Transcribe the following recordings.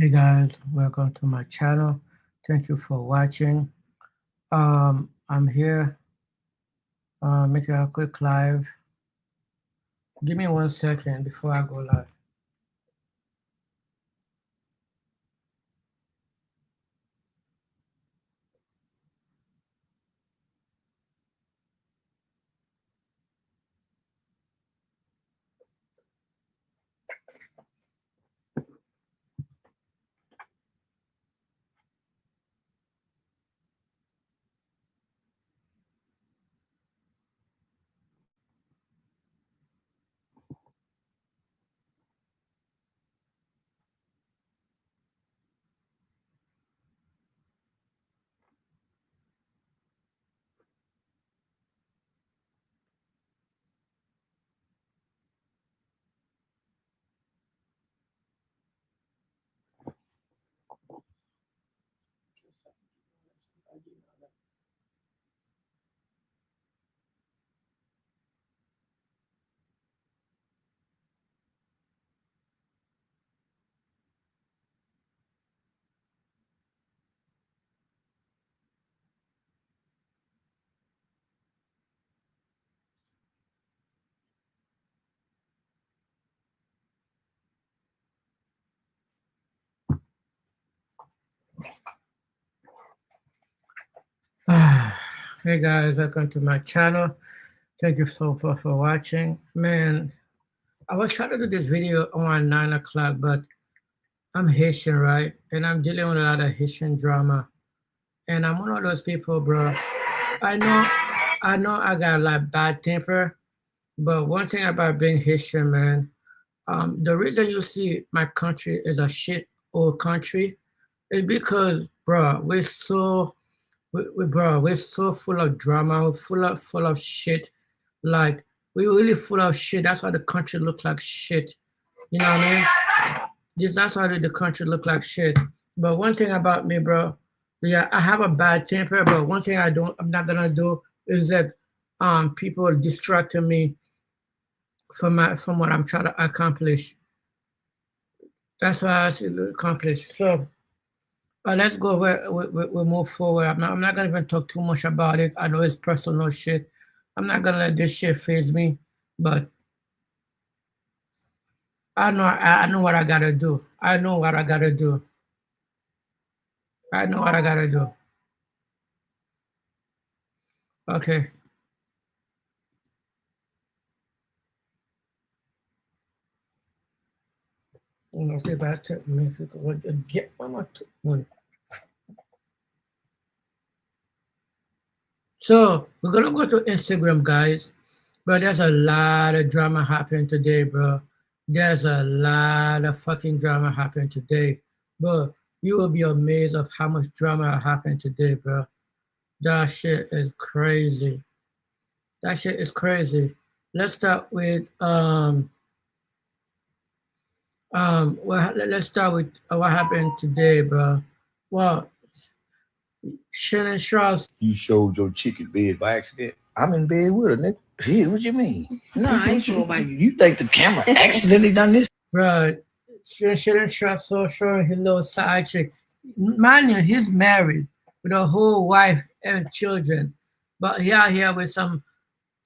Hey guys, welcome to my channel. Thank you for watching. I'm here making a quick live. Give me 1 second before I go live. Hey guys, welcome to my channel. Thank you so far for watching. Man, I was trying to do this video around 9 o'clock, but I'm Haitian, right? And I'm dealing with a lot of Haitian drama. And I'm one of those people, bro. I know I got a lot bad temper, but one thing about being Haitian, man, the reason you see my country is a shit old country is because, bro, we're so full of drama, we're full of shit. Like we really full of shit. That's why the country look like shit. You know what I mean? That's why the country look like shit. But one thing about me, bro, yeah, I have a bad temper. But one thing I'm not gonna do is that people distracting me from what I'm trying to accomplish. That's what I should accomplish. So let's go. We move forward. I'm not gonna even talk too much about it. I know it's personal shit. I'm not gonna let this shit phase me. But I know what I gotta do. I know what I gotta do. I know what I gotta do. Okay. Okay, back to Mexico. Get one. So we're gonna go to Instagram, guys. But there's a lot of drama happening today, bro. There's a lot of fucking drama happening today, bro. You will be amazed of how much drama happened today, bro. That shit is crazy. That shit is crazy. Let's start with well, let's start with what happened today, bro. Well, Shannon Strauss. You showed your chicken bed by accident. I'm in bed with her, nigga. Shit, what you mean? No, I ain't sure about you. You think the camera accidentally done this? Bro, Shannon Strauss so sure his little side chick. Mind you, he's married with a whole wife and children, but he out here with some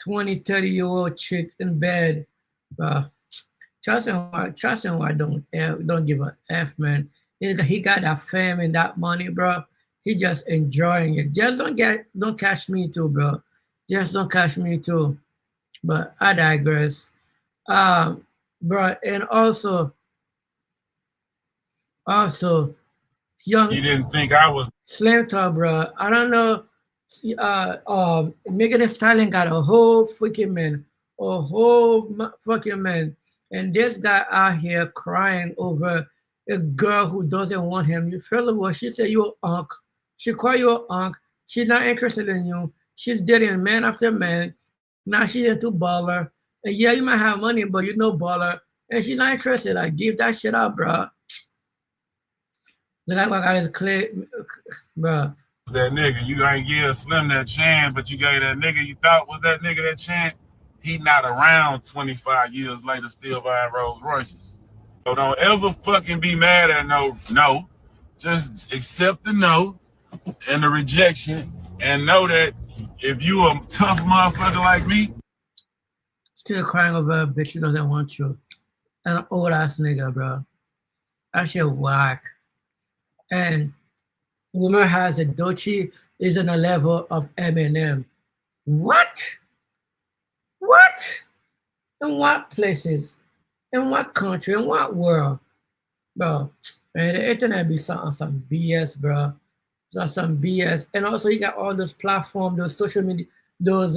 20, 30-year-old chick in bed. Bro, trust him, why don't give a F, man. He got that fame and that money, bro. He just enjoying it. Just don't catch me too, bro. Just don't catch me too. But I digress. Bro, and also young. You didn't think I was Slim Talk, bro. I don't know. Megan Thee Stallion got a whole freaking man, fucking man, and this guy out here crying over a girl who doesn't want him. You feel the what she said? You a unk. She call you a unk. She's not interested in you. She's dating man after man. Now she's into baller. And yeah, you might have money, but you know baller, and she's not interested. Like give that shit up, bro. Look like I got his clear, bro. that nigga. You ain't give Slim that chance, but you gave that nigga you thought was that nigga that chance. He not around 25 years later still buying Rolls Royces. So don't ever fucking be mad at no. Just accept the no and the rejection and know that if you a tough motherfucker like me. Still crying over a bitch who doesn't want you. And an old ass nigga, bro. That shit whack. And woman has a Dochi is on a level of Eminem. What? What? In what places? In what country? In what world? Bro, man, the internet be some BS, bro. That's some BS. And also you got all those platforms, those social media, those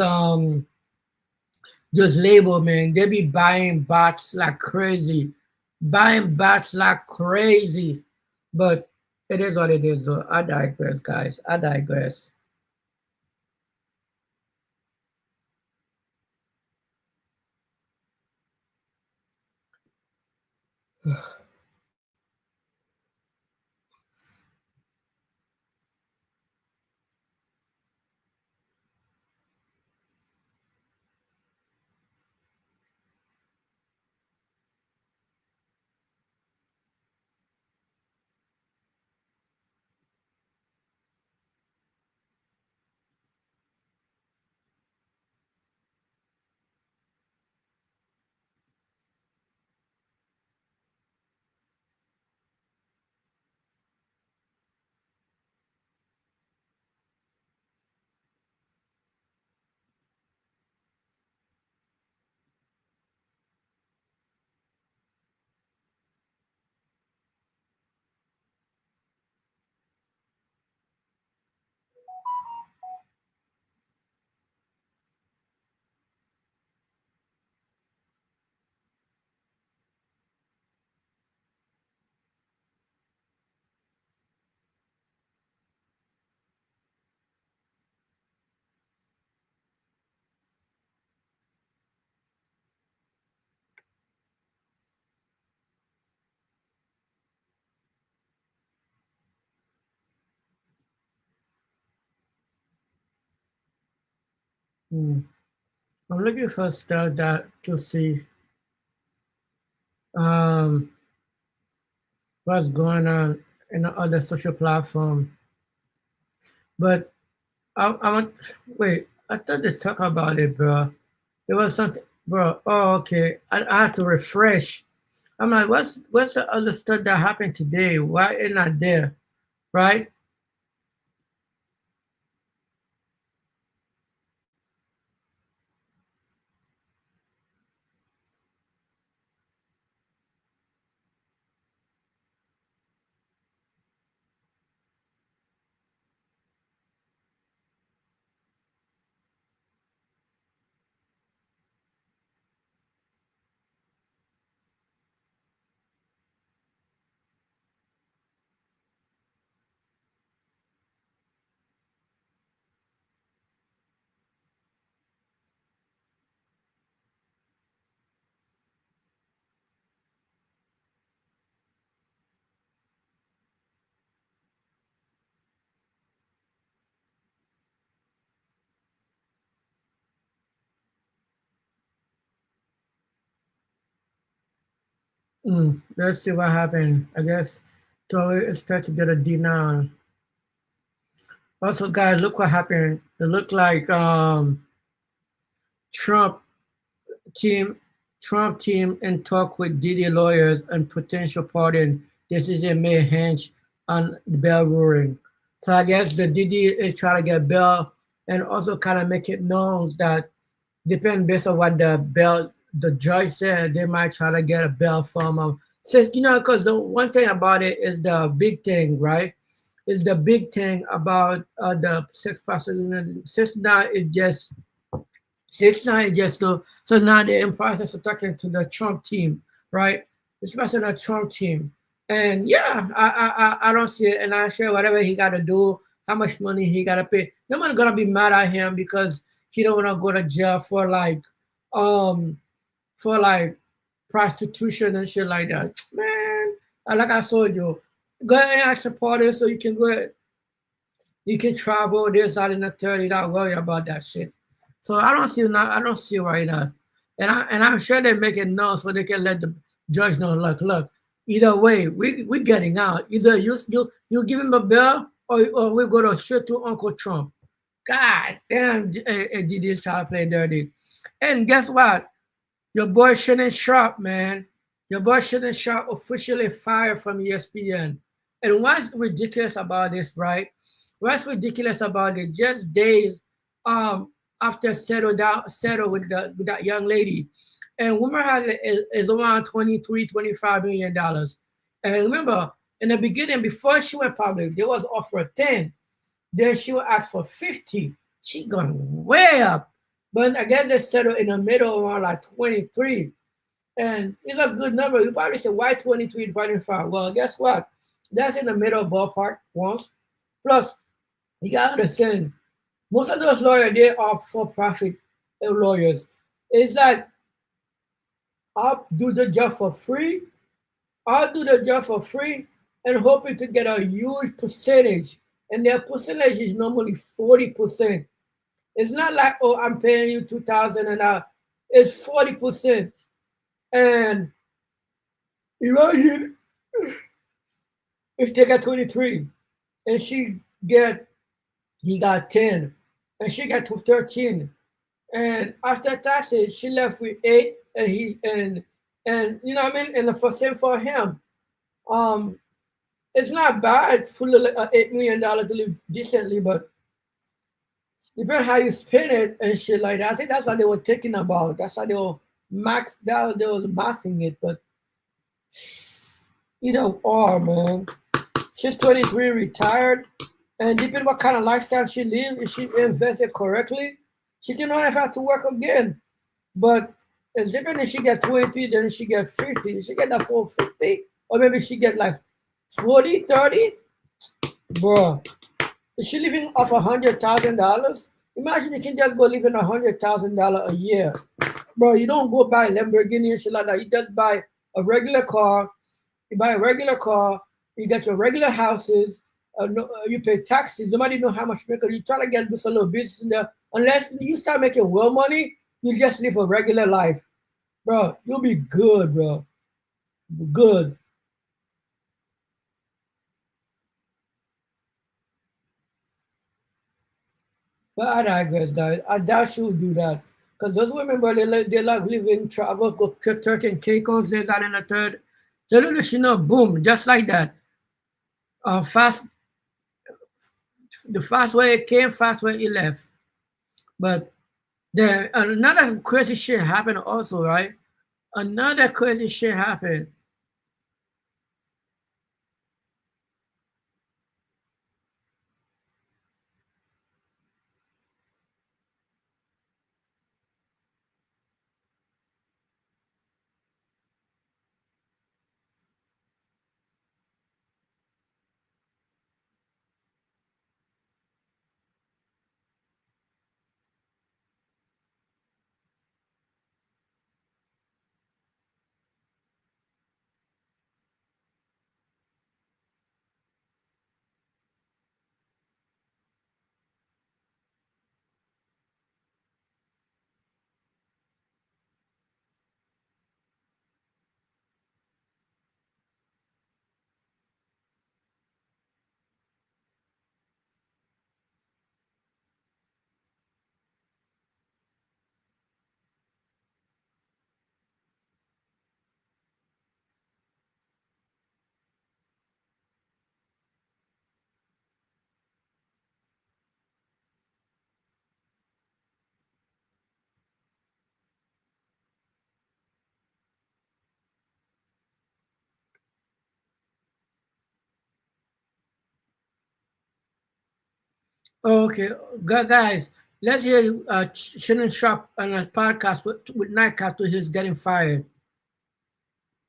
label, man. They be buying bots like crazy. Buying bots like crazy. But it is what it is, though. I digress, guys. I digress. Hmm. I'm looking for stuff that to see um what's going on in the other social platform. But I want wait, I thought they talk about it, bro. There was something, bro. Oh, okay. I have to refresh. I'm like, what's the other stuff that happened today? Why it not there? Right? Let's see what happened. I guess so we expect to get a D now. Also, guys, look what happened. It looked like Trump team Trump team and talk with Diddy lawyers and potential pardon decision may hinge on the bail ruling. So I guess the Diddy is trying to get bail and also kind of make it known that depend based on what the judge said, they might try to get a bail from since because the one thing about it is the big thing, right? Is the big thing about the sex person. Since now it just 6 9 just so now they're in process of talking to the Trump team, right? Especially the Trump team. And yeah, I don't see it. And I share whatever he gotta do, how much money he gotta pay. No one gonna be mad at him because he don't wanna go to jail um for like prostitution and shit like that. Man, like I told you, go ahead and ask the party so you can go ahead. You can travel this out in the 30, not worry about that shit. So I don't see why not. And I'm sure they make it known so they can let Judge don't look. Either way, we getting out. Either you give him a bill, or we go to straight to Uncle Trump. God damn, did this child play dirty? And guess what? Your boy Shannon Sharp, man. Your boy Shannon Sharp officially fired from ESPN. And what's ridiculous about this, right? What's ridiculous about it? Just days after settle with that young lady. And woman is around 23, $25 million. And remember, in the beginning, before she went public, there was offer 10. Then she will ask for 50. She gone way up. But I guess they settled in the middle around like 23. And it's a good number. You probably say, why 23, 25? Well, guess what? That's in the middle ballpark once. Plus, you got to understand, most of those lawyers, they are for-profit lawyers. It's like, I'll do the job for free. I'll do the job for free and hoping to get a huge percentage. And their percentage is normally 40%. It's not like, oh, I'm paying you $2,000 an hour. It's 40%. And imagine if they got 23 and he got 10 and she got 13. And after taxes, she left with 8 and you know what I mean? And the same for him. It's not bad for $8 million to live decently, but depending on how you spend it and shit like that. I think that's what they were thinking about. That's how they were maxing it. But man. She's 23, retired, and depending what kind of lifestyle she lives, if she invested correctly, she can not have to work again. But it's different if she get 23, then she get 50. She get that full 50, or maybe she get like 40, 30. Bro, is she living off $100,000? Imagine you can just go living $100,000 a year. Bro, you don't go buy a Lamborghini and shit like that. You just buy a regular car. You buy a regular car. You get your regular houses. You pay taxes. Nobody know how much you make. You try to get this a little business in there. Unless you start making real money, you just live a regular life. Bro, you'll be good, bro. Good. But I digress, guys. I doubt she would do that. Because those women, bro, they like living, travel, go to Turkey and Caicos, this, that, and the third. So little she know, boom, just like that. The fast way it came, fast way it left. But then another crazy shit happened also, right? Another crazy shit happened. Okay, guys, let's hear Shannon Sharp on a podcast with Nightcap to his getting fired.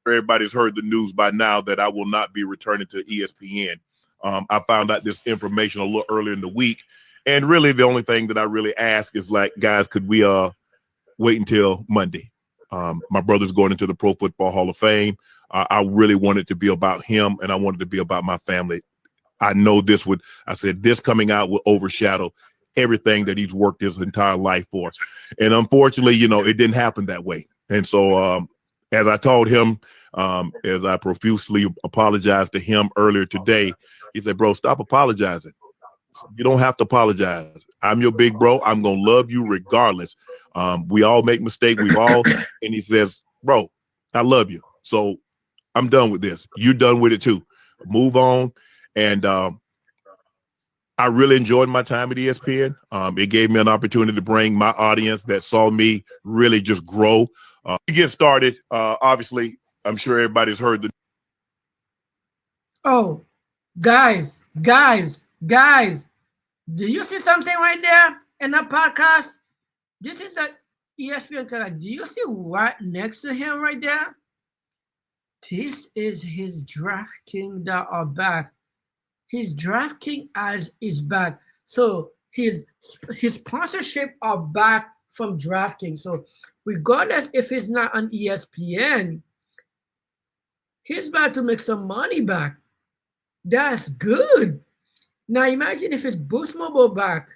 Everybody's heard the news by now that I will not be returning to ESPN. I found out this information a little earlier in the week. And really, the only thing that I really ask is like, guys, could we wait until Monday? My brother's going into the Pro Football Hall of Fame. I really wanted to be about him, and I wanted to be about my family. I know this coming out will overshadow everything that he's worked his entire life for. And unfortunately, it didn't happen that way. And so as I told him, As I profusely apologized to him earlier today, he said, "Bro, stop apologizing. You don't have to apologize. I'm your big bro. I'm gonna love you regardless. We all make mistakes. We've all." And he says, "Bro, I love you. So I'm done with this. You're done with it too. Move on." And I really enjoyed my time at ESPN. It gave me an opportunity to bring my audience that saw me really just grow. To get started, obviously, I'm sure everybody's heard the. Oh, guys, do you see something right there in the podcast? This is the ESPN color. Do you see right next to him right there? This is his DraftKings that are back. His DraftKings as is back. So his sponsorship are back from DraftKings. So regardless if it's not on ESPN, he's about to make some money back. That's good. Now imagine if it's Boost Mobile back.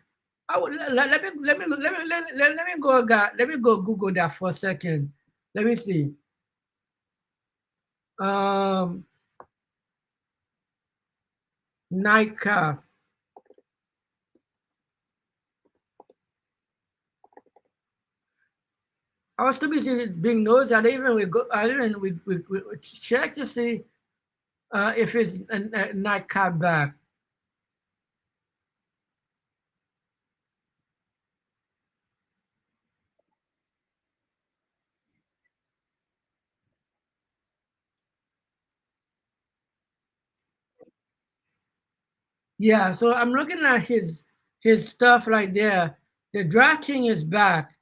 I would let me go let me go Google that for a second. Let me see. Um Nightcap. I was too busy being nosy. I didn't even we check to see if it's a nightcap back. Yeah, so I'm looking at his stuff right there. The Draft King is back.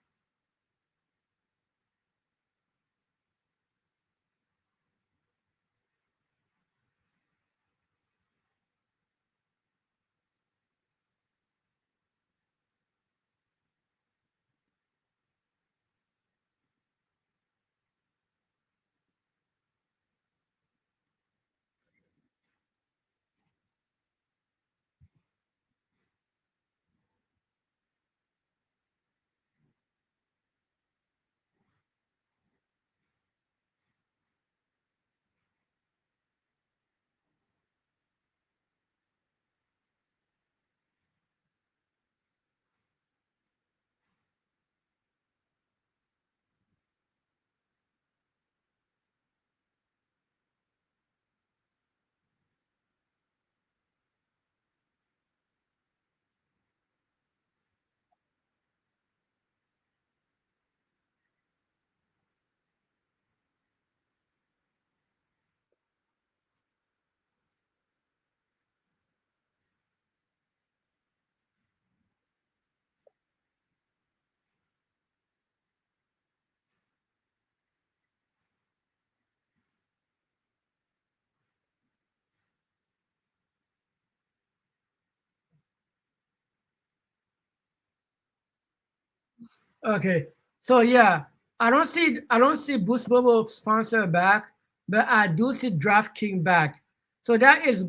Okay. So yeah, I don't see Boost Mobile sponsor back, but I do see DraftKings back. So that is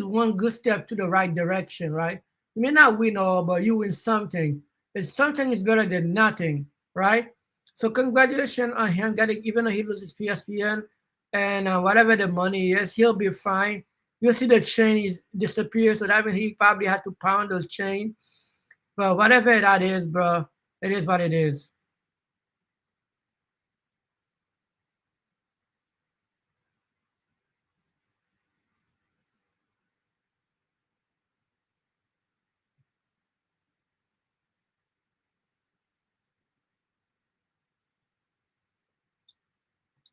one good step to the right direction, right? You may not win all, but you win something. It's something is better than nothing, right? So congratulations on him getting, even though he loses PSPN and whatever the money is, he'll be fine. You'll see the chain is disappear, so that means he probably had to pound those chain. But whatever that is, bro, it is what it is.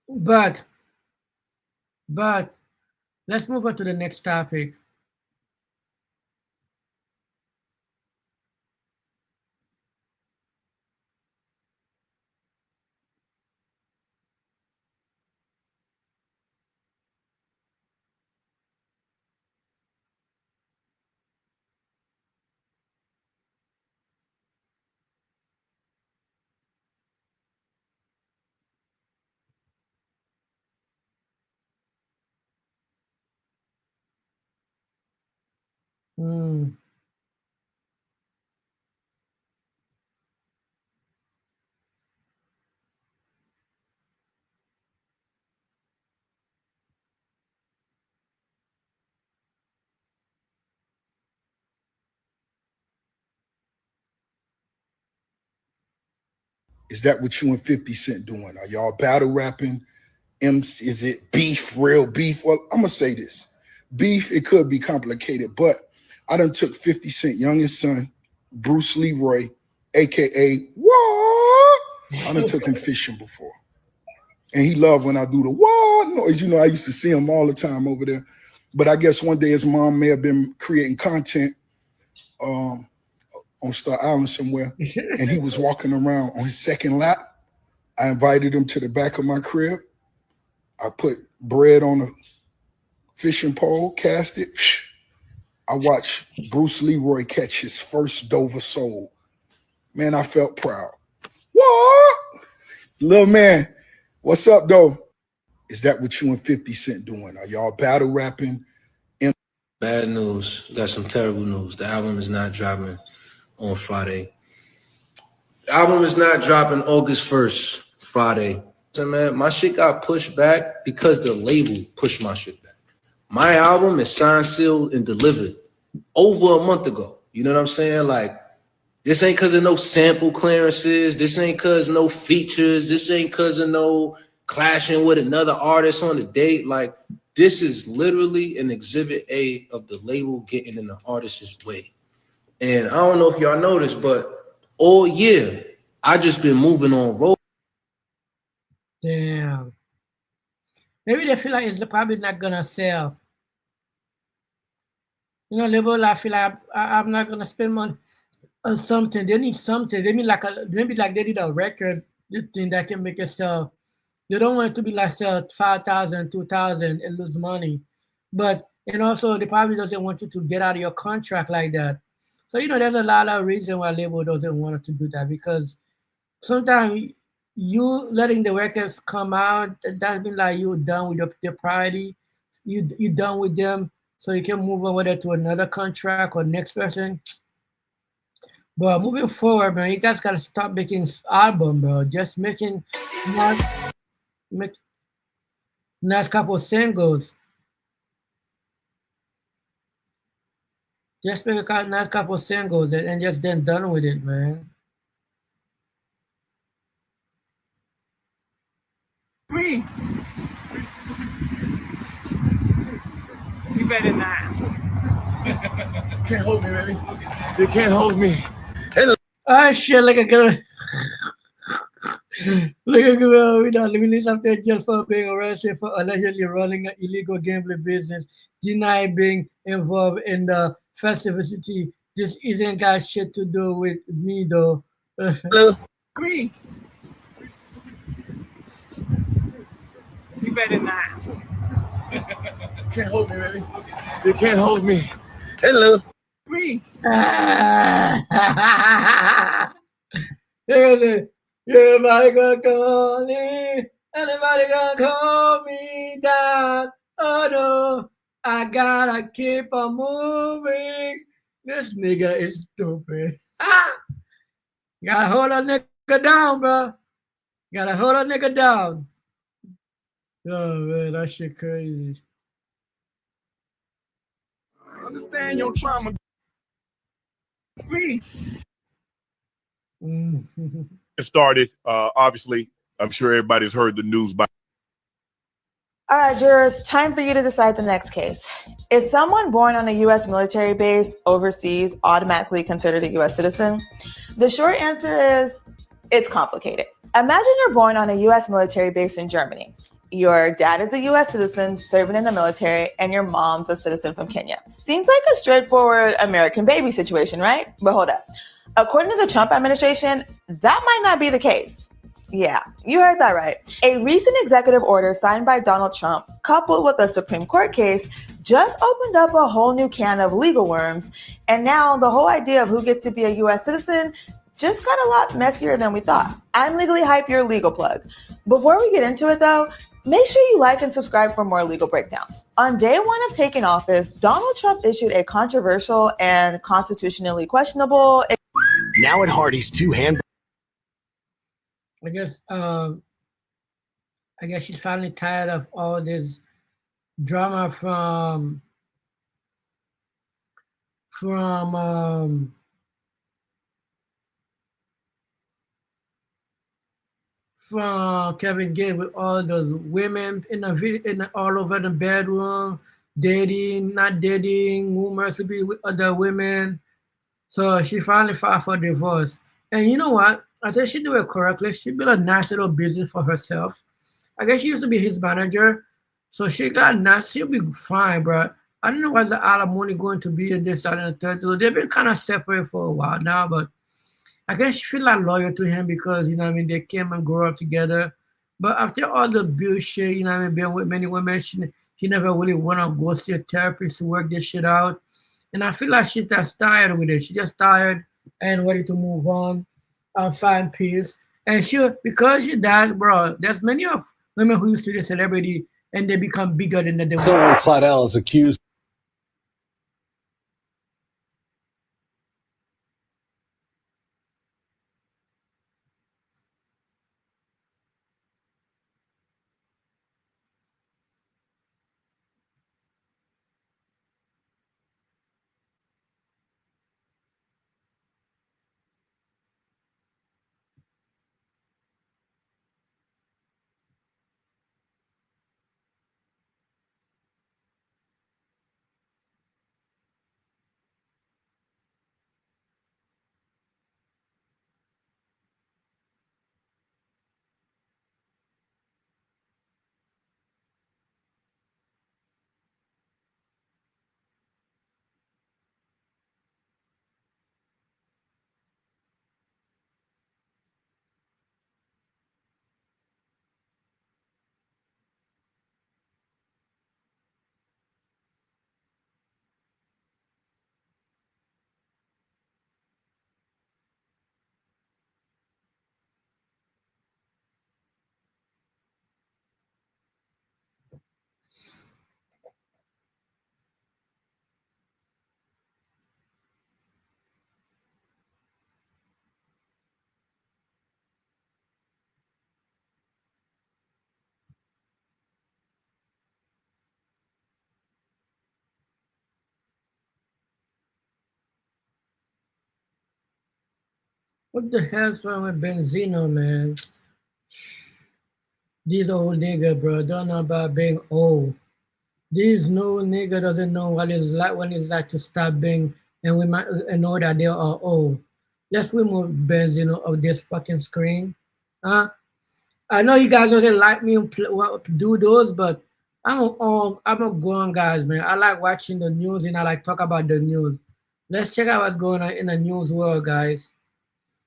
But but let's move on to the next topic. Hmm. Is that what you and 50 Cent doing? Are y'all battle rapping? Is it beef, real beef? Well, I'm gonna say this. Beef, it could be complicated, but I done took 50 Cent youngest son, Bruce Leroy, aka what? I done took him fishing before. And he loved when I do the what noise. You know, I used to see him all the time over there. But I guess one day his mom may have been creating content on Star Island somewhere, and he was walking around on his second lap. I invited him to the back of my crib. I put bread on a fishing pole, cast it. I watched Bruce Leroy catch his first Dover sole. Man, I felt proud. What? Little man, what's up, though? Is that what you and 50 Cent doing? Are y'all battle rapping? Bad news. Got some terrible news. The album is not dropping on Friday. The album is not dropping August 1st, Friday. So, man, my shit got pushed back because the label pushed my shit back. My album is signed, sealed, and delivered over a month ago. You know what I'm saying? Like, this ain't because of no sample clearances. This ain't because of no features. This ain't because of no clashing with another artist on the date. Like, this is literally an exhibit A of the label getting in the artist's way. And I don't know if y'all noticed, but all year, I just been moving on road. Damn. Maybe they feel like it's probably not gonna sell. You know, label, I feel like I'm not gonna spend money on something. They need something. They need like maybe like they need a record thing that can make it sell. They don't want it to be like sell 5,000, 2,000 and lose money. But and also they probably doesn't want you to get out of your contract like that. So you know, there's a lot of reason why label doesn't want to do that, because sometimes you letting the records come out, that means like you're done with your priority. You done with them, so you can move over there to another contract or next person. But moving forward, man, you guys gotta stop making album, bro. Just making make nice couple singles. Just make a nice couple singles and just then done with it, man. Me. You better not. Can't hold me, baby. You can't hold me. Oh shit, look at good. Look at good. We don't release after jail for being arrested for allegedly running an illegal gambling business, deny being involved in the festivity. This isn't got shit to do with me though. Hello. Me. You better not. Can't hold me, baby. You can't hold me. Hello. Me. Everybody gonna call me. Anybody gonna call me down? Oh no, I gotta keep on moving. This nigga is stupid. Gotta hold a nigga down, bro. Gotta hold a nigga down. Oh man, that shit crazy. Understand your trauma. Me. It started, obviously, I'm sure everybody's heard the news by. All right, jurors, time for you to decide the next case. Is someone born on a U.S. military base overseas automatically considered a U.S. citizen? The short answer is it's complicated. Imagine you're born on a U.S. military base in Germany. Your dad is a U.S. citizen serving in the military, and your mom's a citizen from Kenya. Seems like a straightforward American baby situation, right? But hold up. According to the Trump administration, that might not be the case. Yeah, you heard that right. A recent executive order signed by Donald Trump, coupled with a Supreme Court case, just opened up a whole new can of legal worms. And now the whole idea of who gets to be a U.S. citizen just got a lot messier than we thought. I'm Legally Hype, your legal plug. Before we get into it though, make sure you like and subscribe for more legal breakdowns. On day one of taking office, Donald Trump issued a controversial and constitutionally questionable. Now at Hardee's, I guess she's finally tired of all this drama from from Kevin Gates with all those women in the video, all over the bedroom, dating, not dating, rumors to be with other women. So she finally filed for divorce. And you know what? I think she did it correctly. She built a nice little business for herself. I guess she used to be his manager. So she got nice. She'll be fine, bro. I don't know what's the alimony going to be in this, that, and the third. So they've been kind of separate for a while now, but I guess she feel like loyal to him because, you know what I mean, they came and grew up together. But after all the bullshit, you know what I mean, being with many women, he never really want to go see a therapist to work this shit out. And I feel like she's just tired with it. She just tired and ready to move on, find peace. And because she died, bro, there's many of women who used to be a celebrity and they become bigger than the Senator Slidell is accused. What the hell's wrong with Benzino, man? These old nigga, bro, don't know about being old. This new nigga doesn't know what it's like when it's like to stop being and we might and know that they are old. Let's remove Benzino of this fucking screen. Huh? I know you guys doesn't like me do those, but I'm a grown guys, man. I like watching the news and I like talk about the news. Let's check out what's going on in the news world, guys.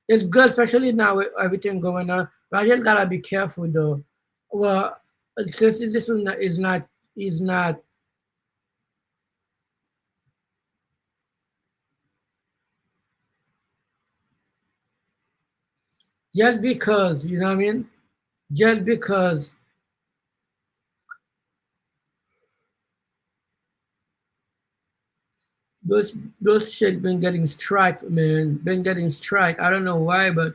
It's good, especially now with everything going on. But I just gotta be careful though. Well, since this one is not just because, you know what I mean? Just because those shit been getting strike, man. Been getting strike. I don't know why, but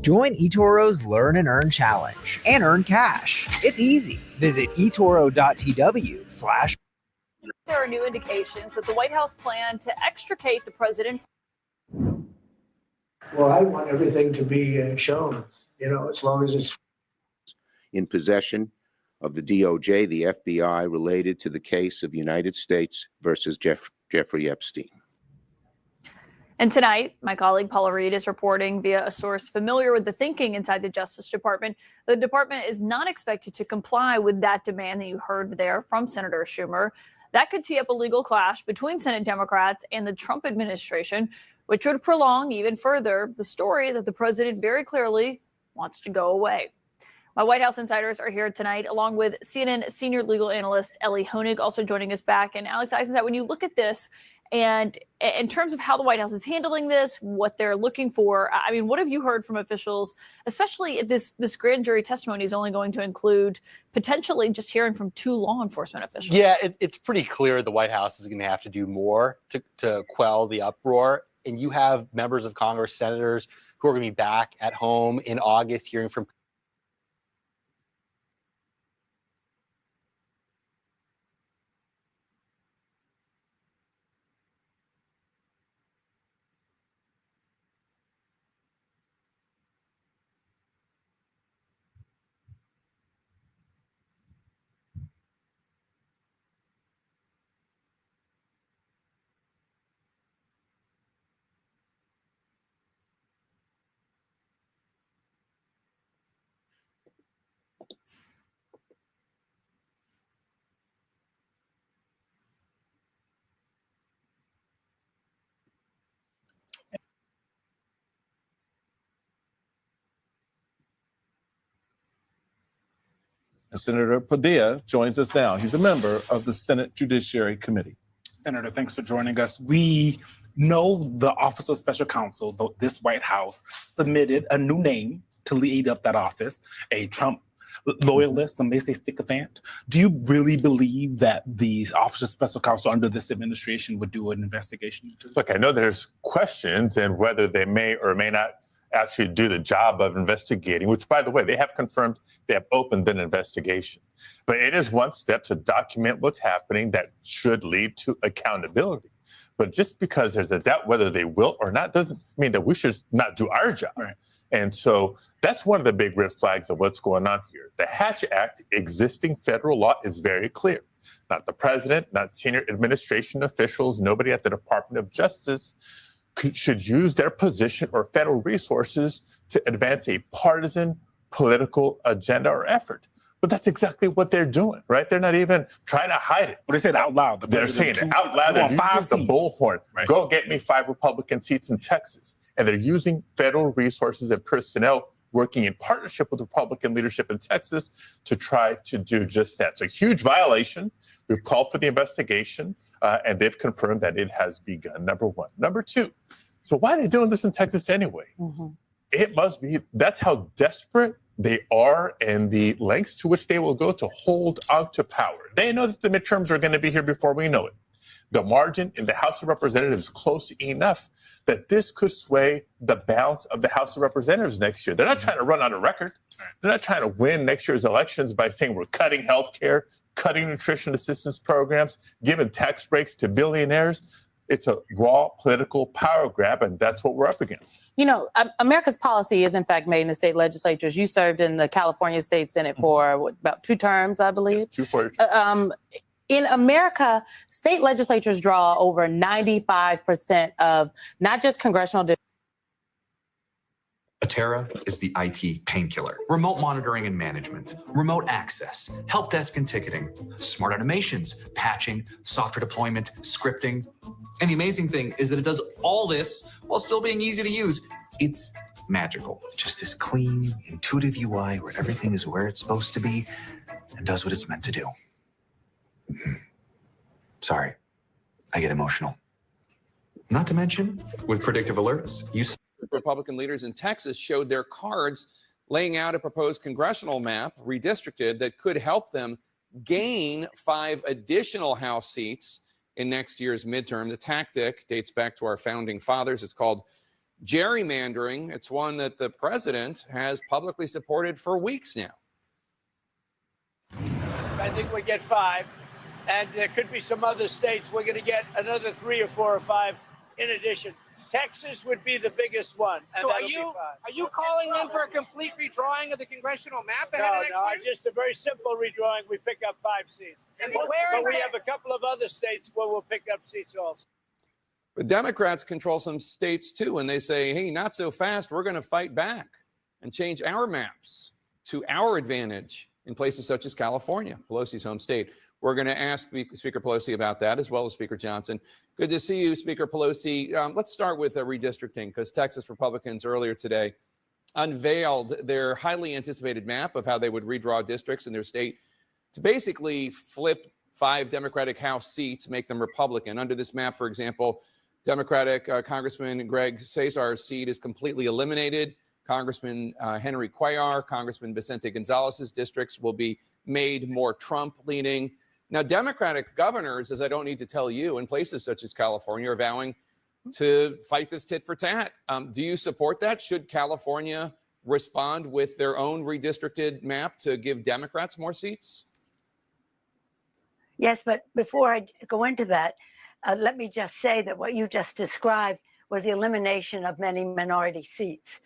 Join eToro's Learn and Earn Challenge and earn cash. It's easy. Visit etoro.tw/. There are new indications that the White House planned to extricate the president. Well, I want everything to be shown, as long as it's in possession of the DOJ, the FBI, related to the case of United States versus Jeffrey Epstein. And tonight, my colleague Paula Reed is reporting via a source familiar with the thinking inside the Justice Department. The department is not expected to comply with that demand that you heard there from Senator Schumer. That could tee up a legal clash between Senate Democrats and the Trump administration, which would prolong even further the story that the president very clearly wants to go away. My White House insiders are here tonight, along with CNN senior legal analyst Ellie Honig, also joining us back. And Alex Eisenstadt, when you look at this, and in terms of how the White House is handling this, what they're looking for, I mean, what have you heard from officials, especially if this grand jury testimony is only going to include potentially just hearing from 2 law enforcement officials? Yeah, it's pretty clear the White House is going to have to do more to quell the uproar. And you have members of Congress, senators, who are going to be back at home in August hearing from Senator Padilla joins us now. He's a member of the Senate Judiciary Committee. Senator, thanks for joining us. We know the Office of Special Counsel, this White House, submitted a new name to lead up that office, a Trump loyalist, some may say sycophant. Do you really believe that the Office of Special Counsel under this administration would do an investigation? Look, I know there's questions and whether they may or may not actually do the job of investigating, which, by the way, they have confirmed they have opened an investigation. But it is one step to document what's happening that should lead to accountability. But just because there's a doubt whether they will or not doesn't mean that we should not do our job. Right. And so that's one of the big red flags of what's going on here. The Hatch Act, existing federal law, is very clear. Not the president, not senior administration officials, nobody at the Department of Justice should use their position or federal resources to advance a partisan political agenda or effort. But that's exactly what they're doing, right? They're not even trying to hide it. Well, they said it out loud. They're saying it out loud. They're using the bullhorn. Right. Go get me 5 Republican seats in Texas. And they're using federal resources and personnel working in partnership with Republican leadership in Texas to try to do just that. It's a huge violation. We've called for the investigation, and they've confirmed that it has begun, number one. Number two, so why are they doing this in Texas anyway? Mm-hmm. It must be, that's how desperate they are and the lengths to which they will go to hold on to power. They know that the midterms are going to be here before we know it. The margin in the House of Representatives is close enough that this could sway the balance of the House of Representatives next year. They're not trying to run on a record. They're not trying to win next year's elections by saying we're cutting health care, cutting nutrition assistance programs, giving tax breaks to billionaires. It's a raw political power grab, and that's what we're up against. You know, America's policy is, in fact, made in the state legislatures. You served in the California State Senate for about 2 terms, I believe. 2 years. In America, state legislatures draw over 95% of not just congressional districts. Atera is the IT painkiller. Remote monitoring and management, remote access, help desk and ticketing, smart automations, patching, software deployment, scripting. And the amazing thing is that it does all this while still being easy to use. It's magical. Just this clean, intuitive UI where everything is where it's supposed to be and does what it's meant to do. Sorry, I get emotional. Not to mention, with predictive alerts, you Republican leaders in Texas showed their cards laying out a proposed congressional map redistricted that could help them gain 5 additional House seats in next year's midterm. The tactic dates back to our founding fathers. It's called Gerrymandering, it's one that the president has publicly supported for weeks now. I think we get 5, and there could be some other states. We're going to get another 3 or 4 or 5 in addition. Texas would be the biggest one. And So are that'll be 5. you calling then for a complete redrawing of the congressional map ahead of next year? Just a very simple redrawing. We pick up 5 seats. And But where we have a couple of other states where we'll pick up seats also. But Democrats control some states too, and they say, hey, not so fast. We're going to fight back and change our maps to our advantage in places such as California, Pelosi's home state. We're going to ask Speaker Pelosi about that, as well as Speaker Johnson. Good to see you, Speaker Pelosi. Let's start with redistricting, because Texas Republicans earlier today unveiled their highly anticipated map of how they would redraw districts in their state to basically flip 5 Democratic House seats, make them Republican. Under this map, for example, Democratic Congressman Greg Cesar's seat is completely eliminated. Congressman Henry Cuellar, Congressman Vicente Gonzalez's districts will be made more Trump-leaning. Now, Democratic governors, as I don't need to tell you, in places such as California, are vowing to fight this tit for tat. Do you support that? Should California respond with their own redistricted map to give Democrats more seats? Yes, but before I go into that, let me just say that what you just described was the elimination of many minority seats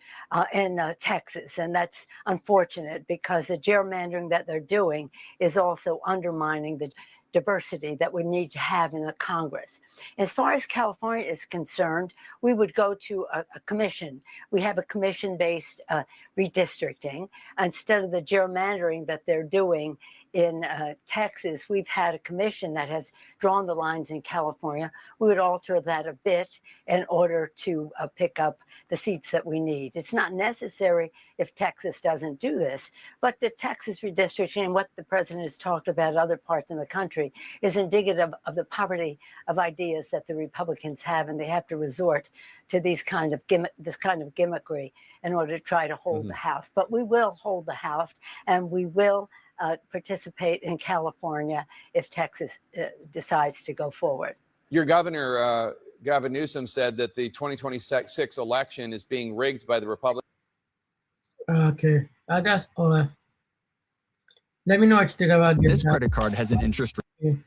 in Texas. And that's unfortunate, because the gerrymandering that they're doing is also undermining the diversity that we need to have in the Congress. As far as California is concerned, we would go to a commission. We have a commission-based redistricting. Instead of the gerrymandering that they're doing in Texas, we've had a commission that has drawn the lines in California. We would alter that a bit in order to pick up the seats that we need. It's not necessary if Texas doesn't do this, but the Texas redistricting and what the president has talked about in other parts in the country is indicative of the poverty of ideas that the Republicans have, and they have to resort to this kind of gimmickry in order to try to hold the House. But we will hold the House, and we will participate in California if Texas decides to go forward. Your governor, Gavin Newsom, said that the 2026 election is being rigged by the Republicans. Okay, that's all. Let me know what you think about this. Credit card has an interest rate.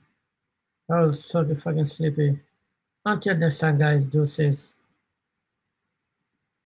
I was so fucking sleepy. Until next time, guys, deuces.